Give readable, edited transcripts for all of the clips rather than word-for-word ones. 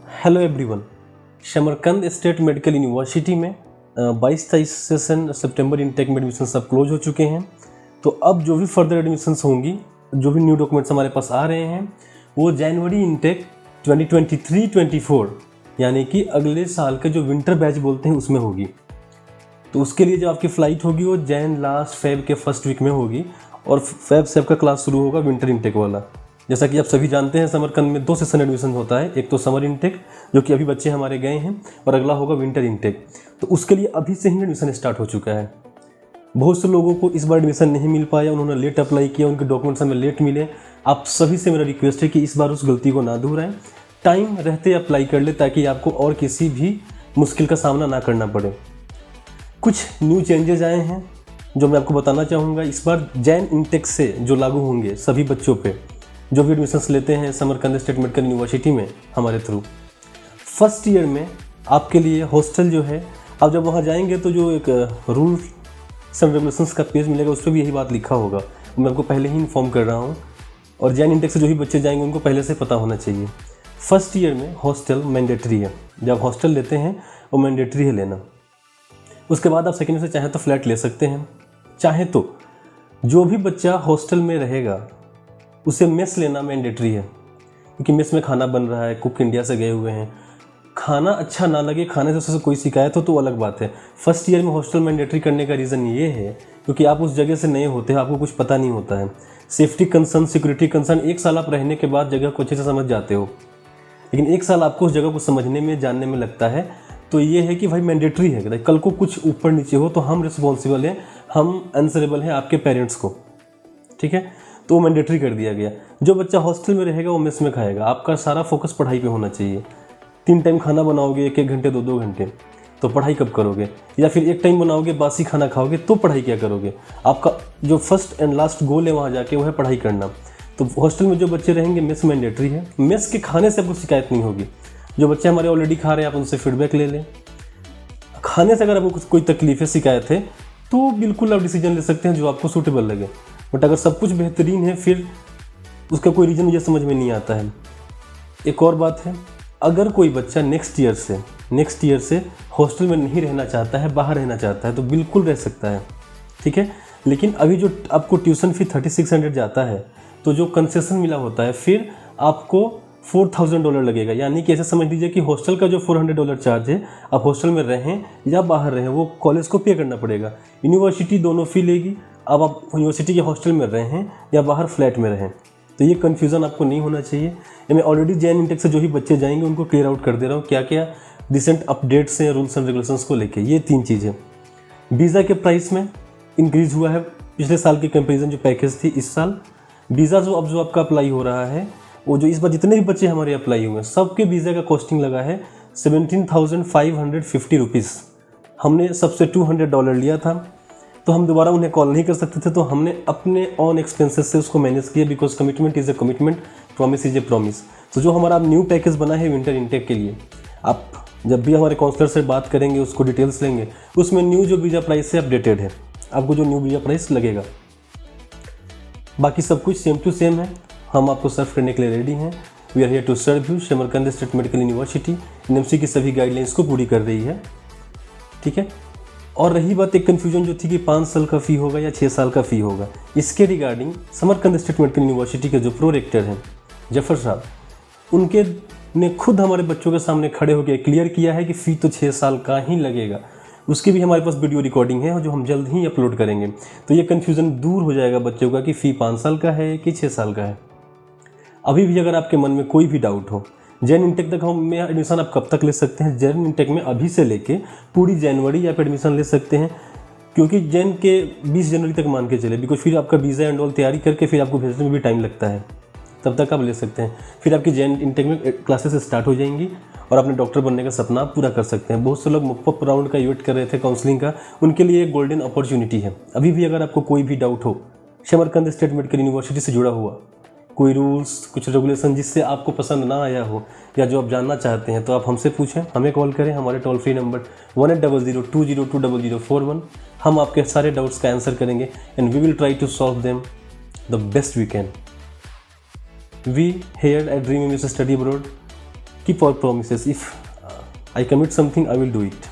Hello everyone. Samarkand state medical university में 22-23 session सितंबर intake में एडमिशन सब क्लोज हो चुके हैं। तो अब जो भी फर्दर एडमिशन्स होंगी, जो भी न्यू डॉक्यूमेंट्स हमारे पास आ रहे हैं, वो जनवरी इनटेक 2023-24 यानी कि अगले साल का जो विंटर बैच बोलते हैं उसमें होगी। तो उसके लिए जो आपकी फ़्लाइट होगी वो जैन लास्ट फेब के फर्स्ट वीक में होगी और फेब से आपका क्लास शुरू होगा विंटर इनटेक वाला। जैसा कि आप सभी जानते हैं, समरकंद में 2 सेशन एडमिशन होता है। एक तो समर इनटेक जो कि अभी बच्चे हमारे गए हैं, और अगला होगा विंटर इनटेक। तो उसके लिए अभी से ही एडमिशन स्टार्ट हो चुका है। बहुत से लोगों को इस बार एडमिशन नहीं मिल पाया, उन्होंने लेट अप्लाई किया, उनके डॉक्यूमेंट्स हमें लेट मिले। आप सभी से मेरा रिक्वेस्ट है कि इस बार उस गलती को ना दोहराएं, टाइम रहते अप्लाई कर ले ताकि आपको और किसी भी मुश्किल का सामना ना करना पड़े। कुछ न्यू चेंजेस आए हैं जो मैं आपको बताना चाहूँगा। इस बार जैन इनटेक से जो लागू होंगे सभी बच्चों पे जो भी एडमिशन्स लेते हैं समरकंद स्टेट मेडिकल यूनिवर्सिटी में हमारे थ्रू, फर्स्ट ईयर में आपके लिए हॉस्टल जो है, आप जब वहाँ जाएंगे तो जो एक रूल्स एंड रेगुलेशंस का पेज मिलेगा उस पर भी यही बात लिखा होगा। मैं आपको पहले ही इन्फॉर्म कर रहा हूँ, और जैन इनटेक से जो भी बच्चे जाएंगे उनको पहले से पता होना चाहिए। फर्स्ट ईयर में हॉस्टल मैंडेटरी है। जब हॉस्टल लेते हैं वो मैंडेटरी है लेना। उसके बाद आप सेकेंड ईयर से चाहे तो फ्लैट ले सकते हैं। चाहे तो जो भी बच्चा हॉस्टल में रहेगा उसे मेस लेना मैंडेटरी है, क्योंकि मेस में खाना बन रहा है, कुक इंडिया से गए हुए हैं। खाना अच्छा ना लगे, खाने से उससे कोई शिकायत हो तो अलग बात है। फर्स्ट ईयर में हॉस्टल मैंडेटरी करने का रीज़न ये है क्योंकि आप उस जगह से नए होते हैं, आपको कुछ पता नहीं होता है। सेफ्टी कंसर्न, सिक्योरिटी कंसर्न, 1 साल आप रहने के बाद जगह को अच्छे से समझ जाते हो, लेकिन 1 साल आपको उस जगह को समझने में, जानने में लगता है। तो ये है कि भाई मैंडेटरी है, कल को कुछ ऊपर नीचे हो तो हम रिस्पॉन्सिबल हैं, हम आंसरेबल हैं आपके पेरेंट्स को, ठीक है। तो वो मैंडेटरी कर दिया गया। जो बच्चा हॉस्टल में रहेगा वो मेस में खाएगा। आपका सारा फोकस पढ़ाई पे होना चाहिए। 3 टाइम खाना बनाओगे, 1-1 घंटे 2-2 घंटे, तो पढ़ाई कब करोगे? या फिर 1 टाइम बनाओगे, बासी खाना खाओगे, तो पढ़ाई क्या करोगे? आपका जो फर्स्ट एंड लास्ट गोल है वहाँ जाके वो है पढ़ाई करना। तो हॉस्टल में जो बच्चे रहेंगे मेस मैंडेटरी है। मेस के खाने से आपको शिकायत नहीं होगी। जो बच्चे हमारे ऑलरेडी खा रहे हैं आप उनसे फीडबैक ले लें। खाने से अगर आपको कोई तकलीफ है, शिकायत है, तो बिल्कुल आप डिसीजन ले सकते हैं जो आपको सूटेबल लगे। बट अगर सब कुछ बेहतरीन है फिर उसका कोई रीज़न मुझे समझ में नहीं आता है। एक और बात है, अगर कोई बच्चा नेक्स्ट ईयर से हॉस्टल में नहीं रहना चाहता है, बाहर रहना चाहता है, तो बिल्कुल रह सकता है, ठीक है। लेकिन अभी जो आपको ट्यूशन फी $3600 जाता है, तो जो कंसेशन मिला होता है फिर आपको $4000 लगेगा। यानी कि ऐसे समझ लीजिए कि हॉस्टल का जो $400 चार्ज है, आप हॉस्टल में रहें या बाहर रहें, वो कॉलेज को पे करना पड़ेगा। यूनिवर्सिटी दोनों फ़ी लेगी। अब आप यूनिवर्सिटी के हॉस्टल में रहें या बाहर फ्लैट में रहें, तो ये कन्फ्यूज़न आपको नहीं होना चाहिए। ये मैं ऑलरेडी जैन इनटेक से जो भी बच्चे जाएंगे उनको क्लियर आउट कर दे रहा हूँ क्या क्या रिसेंट अपडेट्स हैं रूल्स एंड रेगुलेशंस को लेके। ये 3 चीज़ें। वीज़ा के प्राइस में इंक्रीज़ हुआ है पिछले साल के कंपेरिजन। जो पैकेज थी इस साल वीज़ा जो आपका अप्लाई हो रहा है, वो जो इस बार जितने भी बच्चे हमारे अप्लाई हुए हैं सबके वीज़ा का कॉस्टिंग लगा है ₹17,550। हमने सबसे $200 लिया था, तो हम दोबारा उन्हें कॉल नहीं कर सकते थे, तो हमने अपने ऑन एक्सपेंसेस से उसको मैनेज किया। Because commitment is a commitment, promise is a promise. तो जो हमारा न्यू पैकेज बना है विंटर इनटेक के लिए, आप जब भी हमारे काउंसलर से बात करेंगे, उसको डिटेल्स लेंगे, उसमें न्यू जो वीज़ा प्राइस है अपडेटेड है, आपको जो न्यू वीज़ा प्राइस लगेगा। बाकी सब कुछ सेम टू सेम है। हम आपको सर्व करने के लिए रेडी हैं। We are here to serve you. Samarkand state medical university NMC की सभी गाइडलाइंस को पूरी कर रही है, ठीक है। और रही बात एक कन्फ्यूजन जो थी कि 5 साल का फ़ी होगा या 6 साल का फ़ी होगा, इसके regarding Samarkand state medical university के जो प्रो रेक्टर हैं जफर साहब, उनके ने खुद हमारे बच्चों के सामने खड़े होकर क्लियर किया है कि फ़ी तो 6 साल का ही लगेगा। उसकी भी हमारे पास वीडियो रिकॉर्डिंग है और जो हम जल्द ही अपलोड करेंगे। तो ये कन्फ्यूज़न दूर हो जाएगा बच्चों का कि फ़ी 5 साल का है कि 6 साल का है। अभी भी अगर आपके मन में कोई भी डाउट हो, जैन इनटेक तक में एडमिशन आप कब तक ले सकते हैं? जैन इनटेक में अभी से लेके पूरी जनवरी आप एडमिशन ले सकते हैं, क्योंकि जैन के 20 जनवरी तक मान के चले, बिकॉज फिर आपका वीज़ा एंड ऑल तैयारी करके फिर आपको भेजने में भी टाइम लगता है। तब तक आप ले सकते हैं। फिर आपकी जैन इनटेक में क्लासेस स्टार्ट हो जाएंगी और अपने डॉक्टर बनने का सपना आप पूरा कर सकते हैं। बहुत से लोग मुफ्त राउंड का वेट कर रहे थे काउंसलिंग का, उनके लिए एक गोल्डन अपॉर्चुनिटी है। अभी भी अगर आपको कोई भी डाउट हो शमरकंद स्टेट मेडिकल यूनिवर्सिटी से जुड़ा हुआ, कोई रूल्स, कुछ रेगुलेशन जिससे आपको पसंद ना आया हो या जो आप जानना चाहते हैं, तो आप हमसे पूछें, हमें कॉल करें। हमारे टोल फ्री नंबर 1800202041। हम आपके सारे डाउट्स का आंसर करेंगे and we will try to solve them the best we can. We here at dream study abroad keep our promises. If I commit something, I will do it.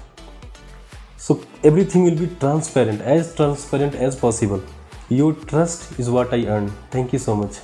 So everything will be transparent as possible. Your trust is what I earn. Thank you so much.